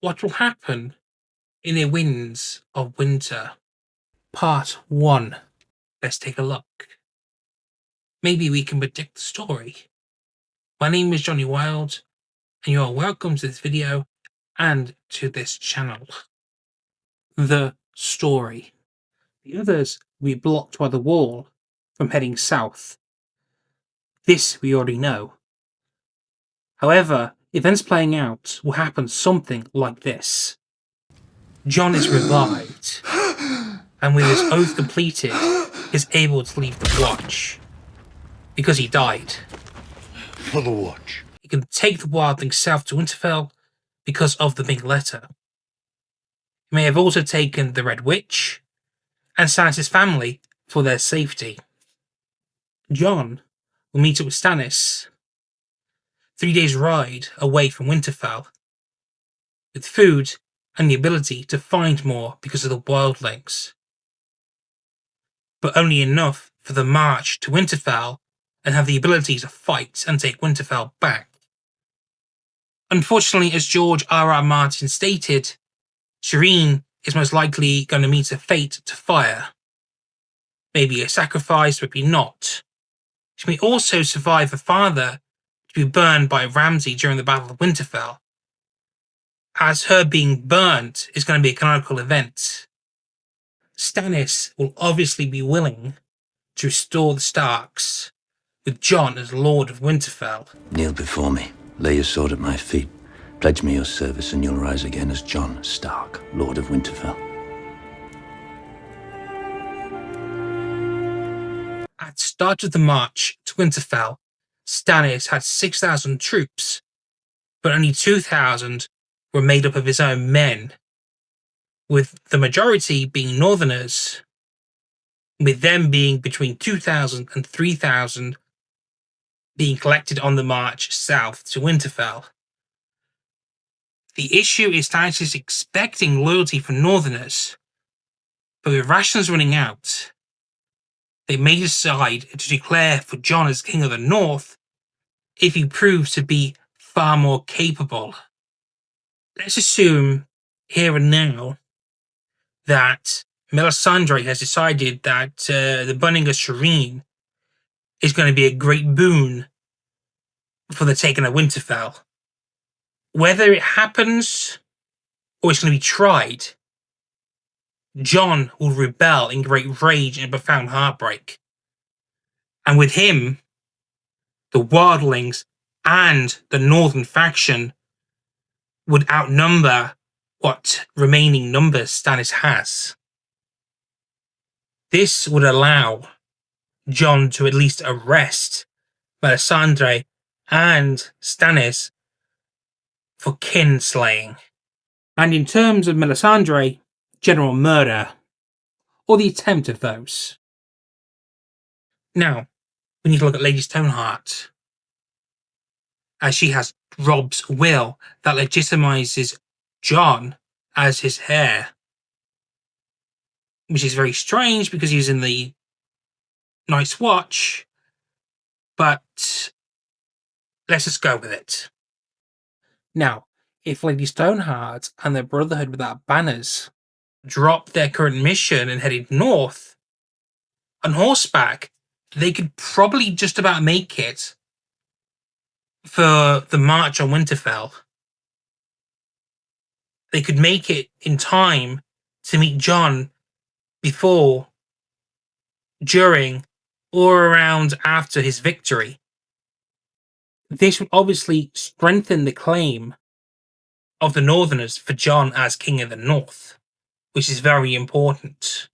What will happen in the winds of winter? Part 1. Let's take a look. Maybe we can predict the story. My name is Johnny Wild, and you are welcome to this video and to this channel. The story. The others will be blocked by the wall from heading south. This we already know. However, events playing out will happen something like this. John is revived, and with his oath completed, is able to leave the watch. Because he died. For the watch. He can take the wildling south to Winterfell because of the big letter. He may have also taken the Red Witch and Stannis' family for their safety. John will meet up with Stannis 3 days' ride away from Winterfell, with food and the ability to find more because of the wildlings, but only enough for the march to Winterfell and have the ability to fight and take Winterfell back. Unfortunately, as George R.R. Martin stated, Shireen is most likely going to meet a fate to fire. Maybe a sacrifice, maybe not. She may also survive her father to be burned by Ramsay during the Battle of Winterfell, as her being burnt is going to be a canonical event. Stannis will obviously be willing to restore the Starks, with Jon as Lord of Winterfell. Kneel before me, lay your sword at my feet, pledge me your service, and you'll rise again as Jon Stark, Lord of Winterfell. At the start of the march to Winterfell, Stannis had 6,000 troops, but only 2,000 were made up of his own men, with the majority being Northerners, with them being between 2,000 and 3,000 being collected on the march south to Winterfell. The issue is Stannis is expecting loyalty from Northerners, but with rations running out, they may decide to declare for Jon as King of the North if he proves to be far more capable. Let's assume here and now that Melisandre has decided that the burning of Shireen is going to be a great boon for the taking of Winterfell. Whether it happens or it's going to be tried, Jon will rebel in great rage and profound heartbreak. And with him, the wildlings and the northern faction would outnumber what remaining numbers Stannis has. This would allow Jon to at least arrest Melisandre and Stannis for kinslaying. And in terms of Melisandre, general murder, or the attempt of those. Now, we need to look at Lady Stoneheart, as she has Robb's will that legitimizes Jon as his heir, which is very strange because he's in the Night's Watch, but let's just go with it. Now, if Lady Stoneheart and the Brotherhood Without Banners dropped their current mission and headed north on horseback, they could probably just about make it for the march on Winterfell. They could make it in time to meet Jon before, during, or around after his victory. This would obviously strengthen the claim of the Northerners for Jon as King of the North, which is very important.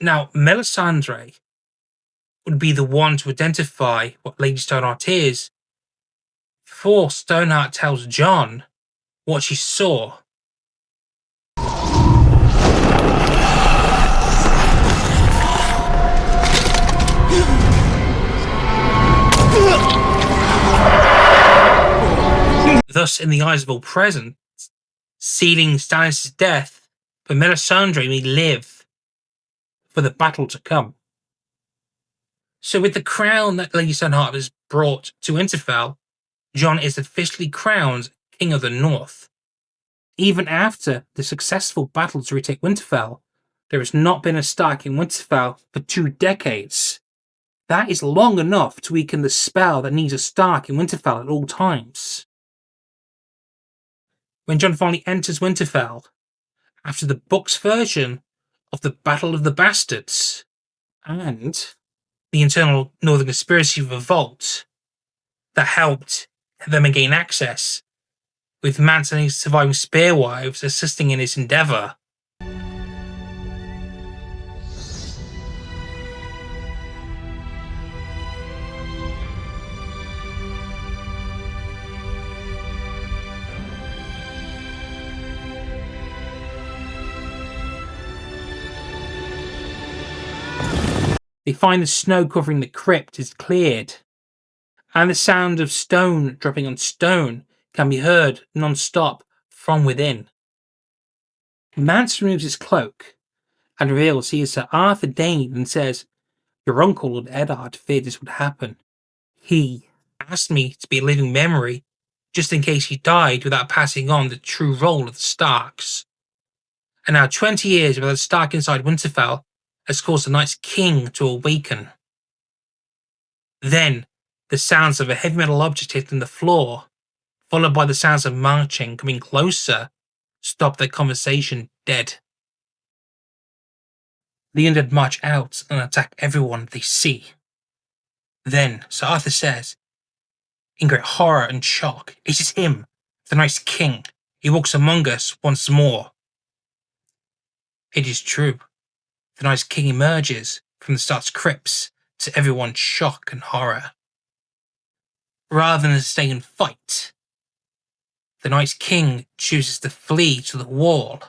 Now, Melisandre would be the one to identify what Lady Stoneheart is before Stoneheart tells Jon what she saw. Thus, in the eyes of all present, sealing Stannis' death, but Melisandre may live for the battle to come. So with the crown that Lady Stoneheart has brought to Winterfell, Jon is officially crowned King of the North. Even after the successful battle to retake Winterfell, there has not been a Stark in Winterfell for 2 decades. That is long enough to weaken the spell that needs a Stark in Winterfell at all times. When Jon finally enters Winterfell, after the book's version of the Battle of the Bastards and the internal Northern Conspiracy revolt that helped them gain access, with Mance and his surviving spearwives assisting in his endeavour. They find the snow covering the crypt is cleared, and the sound of stone dropping on stone can be heard non-stop from within. Mance removes his cloak and reveals he is Sir Arthur Dayne and says, "Your uncle, Lord Eddard, feared this would happen. He asked me to be a living memory just in case he died without passing on the true role of the Starks. And now 20 years without a Stark inside Winterfell has caused the Night's King to awaken." Then, the sounds of a heavy metal object hitting the floor, followed by the sounds of marching coming closer, stop their conversation dead. The undead march out and attack everyone they see. Then, Sir Arthur says, in great horror and shock, "It is him, the Night's King. He walks among us once more." It is true. The Night's King emerges from the Stark's crypts to everyone's shock and horror. Rather than stay and fight, the Night's King chooses to flee to the wall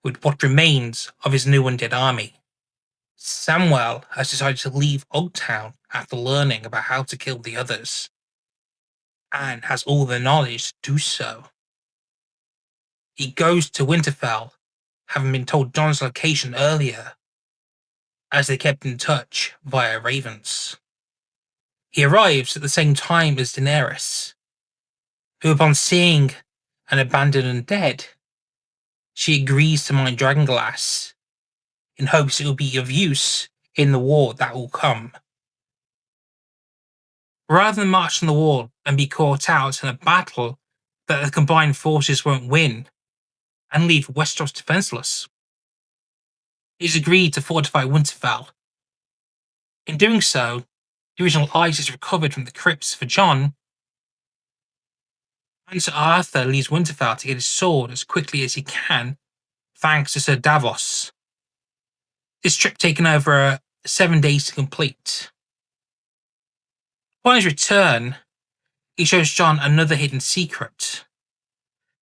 with what remains of his new undead army. Samwell has decided to leave Ogtown after learning about how to kill the others, and has all the knowledge to do so. He goes to Winterfell, having been told Jon's location earlier, as they kept in touch via ravens. He arrives at the same time as Daenerys, who, upon seeing an abandoned undead, she agrees to mine dragonglass in hopes it will be of use in the war that will come. Rather than march on the wall and be caught out in a battle that the combined forces won't win and leave Westeros defenseless, it is agreed to fortify Winterfell. In doing so, the original ice is recovered from the crypts for Jon, and Sir Arthur leaves Winterfell to get his sword as quickly as he can, thanks to Sir Davos. This trip taken over 7 days to complete. Upon his return, he shows Jon another hidden secret: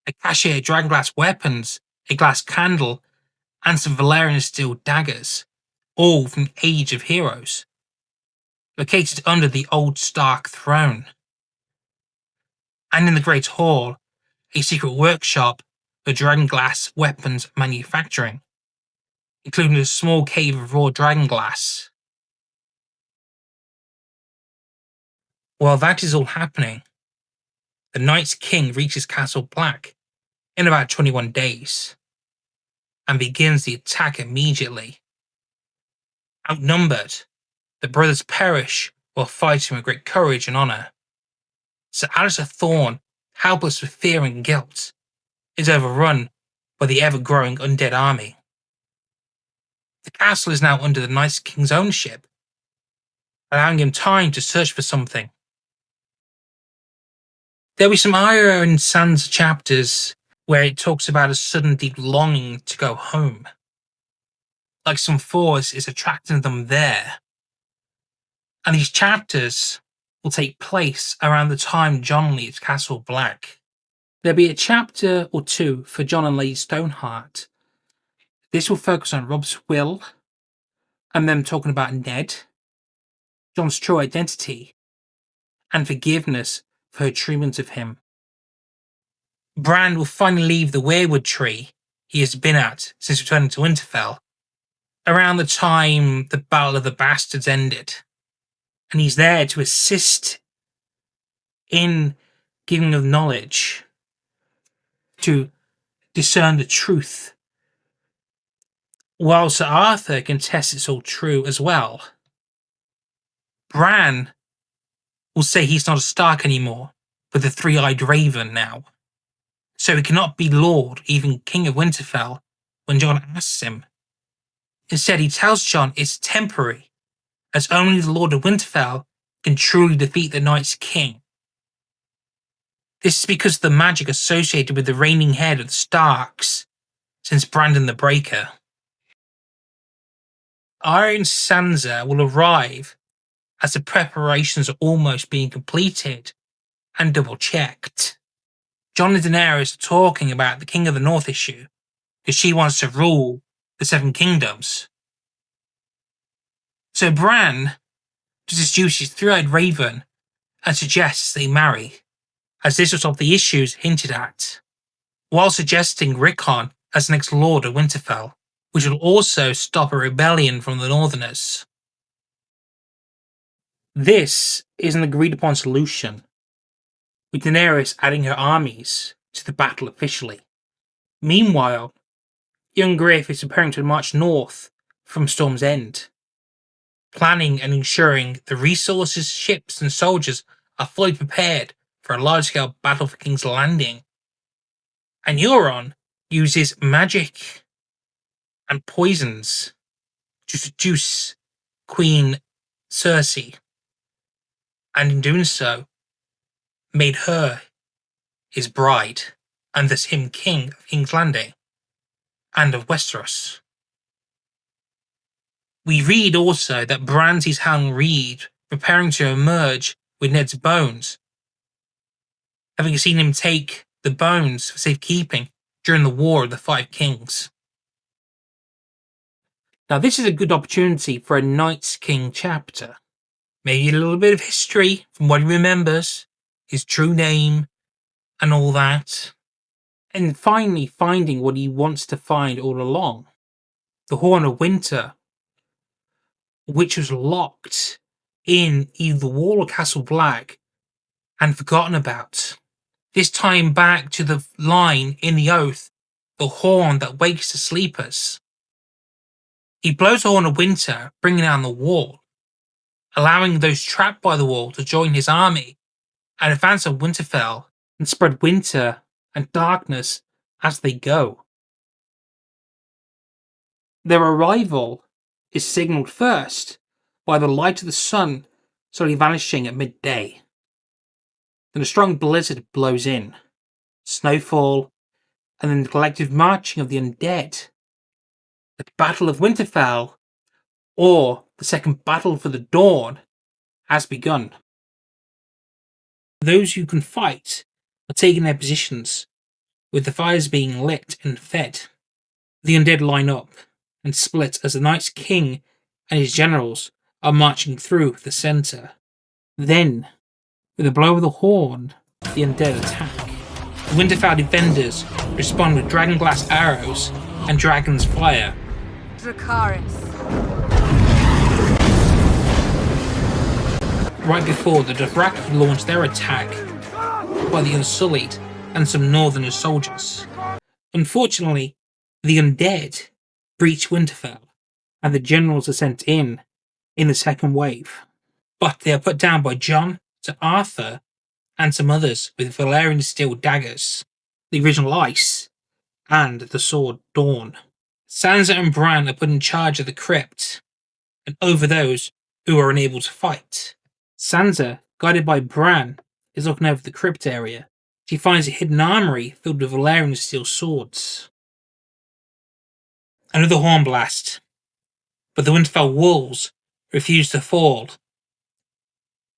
a cache of dragonglass weapons, a glass candle, and some Valyrian steel daggers, all from the Age of Heroes, located under the old Stark throne. And in the Great Hall, a secret workshop for dragonglass weapons manufacturing, including a small cave of raw dragonglass. While that is all happening, the Night's King reaches Castle Black in about 21 days and begins the attack immediately. Outnumbered, the brothers perish while fighting with great courage and honour. Sir Alistair Thorne, helpless with fear and guilt, is overrun by the ever-growing undead army. The castle is now under the Night's King's ownership, allowing him time to search for something. There'll be some Arya and Sansa chapters where it talks about a sudden deep longing to go home, like some force is attracting them there. And these chapters will take place around the time Jon leaves Castle Black. There'll be a chapter or two for Jon and Lady Stoneheart. This will focus on Rob's will and them talking about Ned, Jon's true identity, and forgiveness for her treatment of him. Bran will finally leave the weirwood tree he has been at since returning to Winterfell, around the time the Battle of the Bastards ended, and he's there to assist in giving of knowledge to discern the truth, while Sir Arthur can test it's all true as well. Bran will say he's not a Stark anymore, but the three-eyed raven now. So he cannot be Lord, even King of Winterfell, when Jon asks him. Instead, he tells Jon it's temporary, as only the Lord of Winterfell can truly defeat the Night's King. This is because of the magic associated with the reigning head of the Starks, since Brandon the Breaker. Arya and Sansa will arrive as the preparations are almost being completed and double-checked. Jon and Daenerys are talking about the King of the North issue, because she wants to rule the Seven Kingdoms. So Bran just seduces his three-eyed raven and suggests they marry, as this was of the issues hinted at, while suggesting Rickon as the next Lord of Winterfell, which will also stop a rebellion from the Northerners. This is an agreed-upon solution, with Daenerys adding her armies to the battle officially. Meanwhile, young Griff is preparing to march north from Storm's End, planning and ensuring the resources, ships, and soldiers are fully prepared for a large-scale battle for King's Landing. And Euron uses magic and poisons to seduce Queen Cersei, and in doing so, made her his bride, and thus him king of King's Landing and of Westeros. We read also that Bran sees Hound Reed preparing to emerge with Ned's bones, having seen him take the bones for safekeeping during the War of the Five Kings. Now this is a good opportunity for a Night's King chapter. Maybe a little bit of history from what he remembers, his true name, and all that. And finally finding what he wants to find all along. The Horn of Winter, which was locked in either the Wall or Castle Black and forgotten about. This time back to the line in the Oath, the horn that wakes the sleepers. He blows the Horn of Winter, bringing down the wall, allowing those trapped by the wall to join his army and advance on Winterfell and spread winter and darkness as they go. Their arrival is signalled first by the light of the sun slowly vanishing at midday. Then a strong blizzard blows in, snowfall, and then the collective marching of the undead. The Battle of Winterfell, or the Second Battle for the Dawn, has begun. Those who can fight are taking their positions, with the fires being lit and fed. The undead line up and split as the Night's King and his generals are marching through the centre. Then, with a blow of the horn, the undead attack. The Winterfell defenders respond with dragonglass arrows and dragon's fire. Dracarys. Right before the Dothraki launched their attack by the Unsullied and some northern soldiers. Unfortunately, the undead breach Winterfell, and the generals are sent in the second wave. But they are put down by Jon, Sir Arthur, and some others with Valyrian steel daggers, the original Ice, and the sword Dawn. Sansa and Bran are put in charge of the crypt, and over those who are unable to fight. Sansa, guided by Bran, is looking over the crypt area. She finds a hidden armory filled with Valyrian steel swords. Another horn blast, but the Winterfell walls refuse to fall.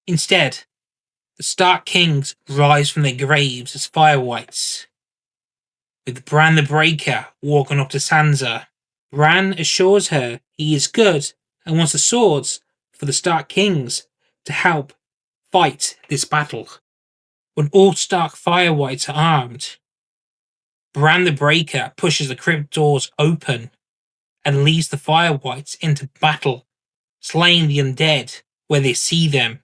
Instead, the Stark Kings rise from their graves as firewhites, with Bran the Breaker walking up to Sansa. Bran assures her he is good and wants the swords for the Stark Kings to help fight this battle. When all Stark firewhites are armed, Bran the Breaker pushes the crypt doors open and leads the firewhites into battle, slaying the undead where they see them.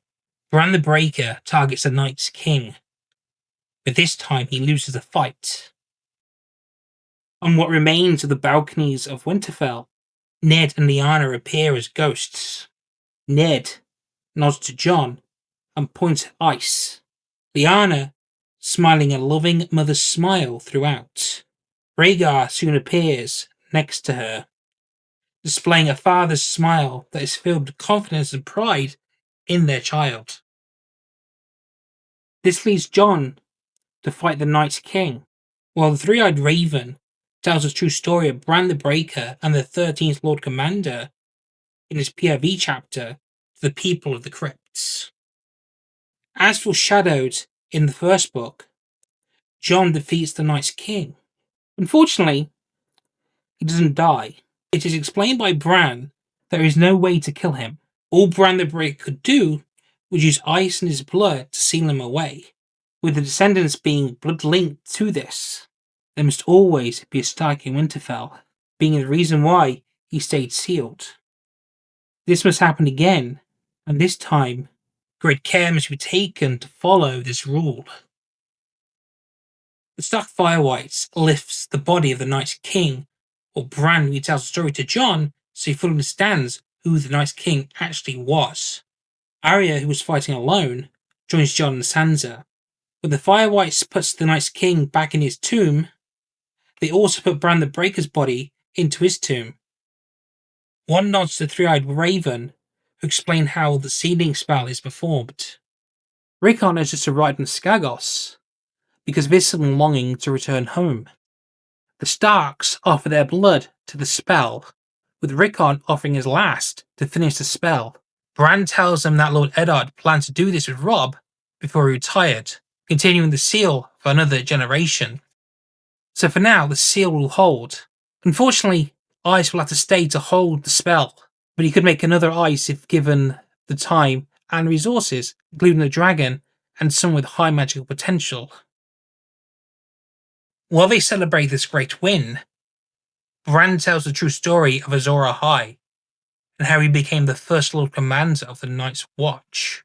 Bran the Breaker targets the Night's King, but this time he loses the fight. On what remains of the balconies of Winterfell, Ned and Lyanna appear as ghosts. Ned nods to Jon and points at ice. Lyanna smiling a loving mother's smile throughout. Rhaegar soon appears next to her, displaying a father's smile that is filled with confidence and pride in their child. This leads Jon to fight the Night King, while the Three-Eyed Raven tells a true story of Bran the Breaker and the 13th Lord Commander in his POV chapter to the people of the Crypts. As foreshadowed in the first book, Jon defeats the Night King. Unfortunately, he doesn't die. It is explained by Bran that there is no way to kill him. All Bran the Breaker could do was use ice in his blood to seal him away. With the descendants being blood-linked to this, there must always be a Stark in Winterfell, being the reason why he stayed sealed. This must happen again, and this time, great care must be taken to follow this rule. The Stark Firewhite lifts the body of the Night King, while Bran retells the story to Jon so he fully understands who the Night King actually was. Arya, who was fighting alone, joins Jon and Sansa. When the Firewhites puts the Night King back in his tomb, they also put Bran the Breaker's body into his tomb. One nods to the Three-Eyed Raven, who explain how the sealing spell is performed. Rickon has just arrived in Skagos because of his sudden longing to return home. The Starks offer their blood to the spell, with Rickon offering his last to finish the spell. Bran tells them that Lord Eddard planned to do this with Robb before he retired, continuing the seal for another generation. So for now, the seal will hold. Unfortunately, ice will have to stay to hold the spell, but he could make another ice if given the time and resources, including a dragon and some with high magical potential. While they celebrate this great win, Bran tells the true story of Azor Ahai and how he became the first Lord Commander of the Night's Watch.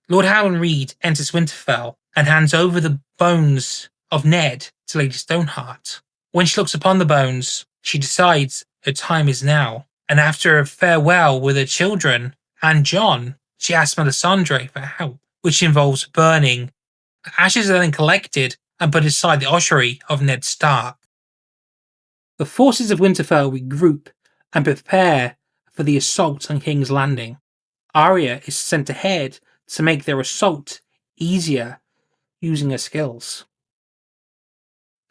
Lord Howland Reed enters Winterfell and hands over the bones of Ned to Lady Stoneheart. When she looks upon the bones, she decides her time is now, and after a farewell with her children and Jon, she asks Melisandre for help, which involves burning. The ashes are then collected and put inside the ossuary of Ned Stark. The forces of Winterfell regroup and prepare for the assault on King's Landing. Arya is sent ahead to make their assault easier using her skills.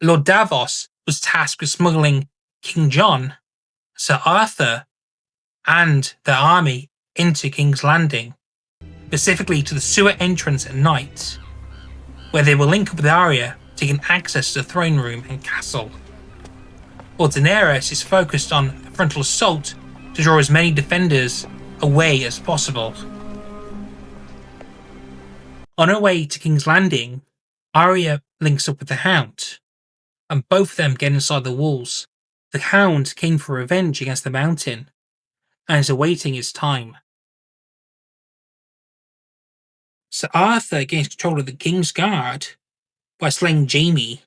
Lord Davos was tasked with smuggling King Jon, Sir Arthur, and their army into King's Landing, specifically to the sewer entrance at night, where they will link up with Arya to gain access to the throne room and castle. While Daenerys is focused on a frontal assault to draw as many defenders away as possible. On her way to King's Landing, Arya links up with the Hound, and both of them get inside the walls. The Hound came for revenge against the Mountain, and is awaiting his time. Sir Arthur gains control of the King's Guard by slaying Jaime,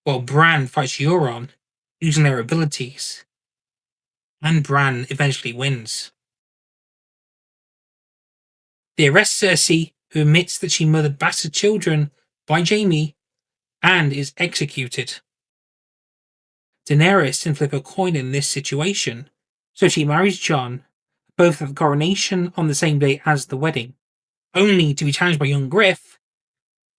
while Bran fights Euron using their abilities, and Bran eventually wins. They arrest Cersei, who admits that she murdered bastard children by Jaime, and is executed. Daenerys can flip a coin in this situation, so she marries Jon, both at the coronation on the same day as the wedding, only to be challenged by young Griff,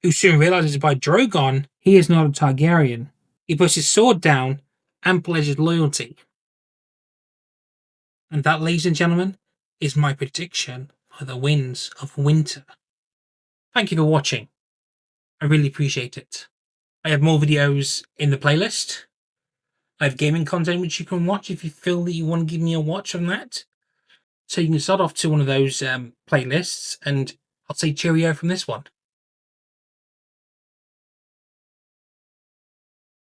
who soon realizes by Drogon he is not a Targaryen. He puts his sword down and pledges loyalty. And that, ladies and gentlemen, is my prediction for the Winds of Winter. Thank you for watching. I really appreciate it. I have more videos in the playlist. I have gaming content which you can watch if you feel that you want to give me a watch on that. So you can start off to one of those playlists, and I'll say cheerio from this one.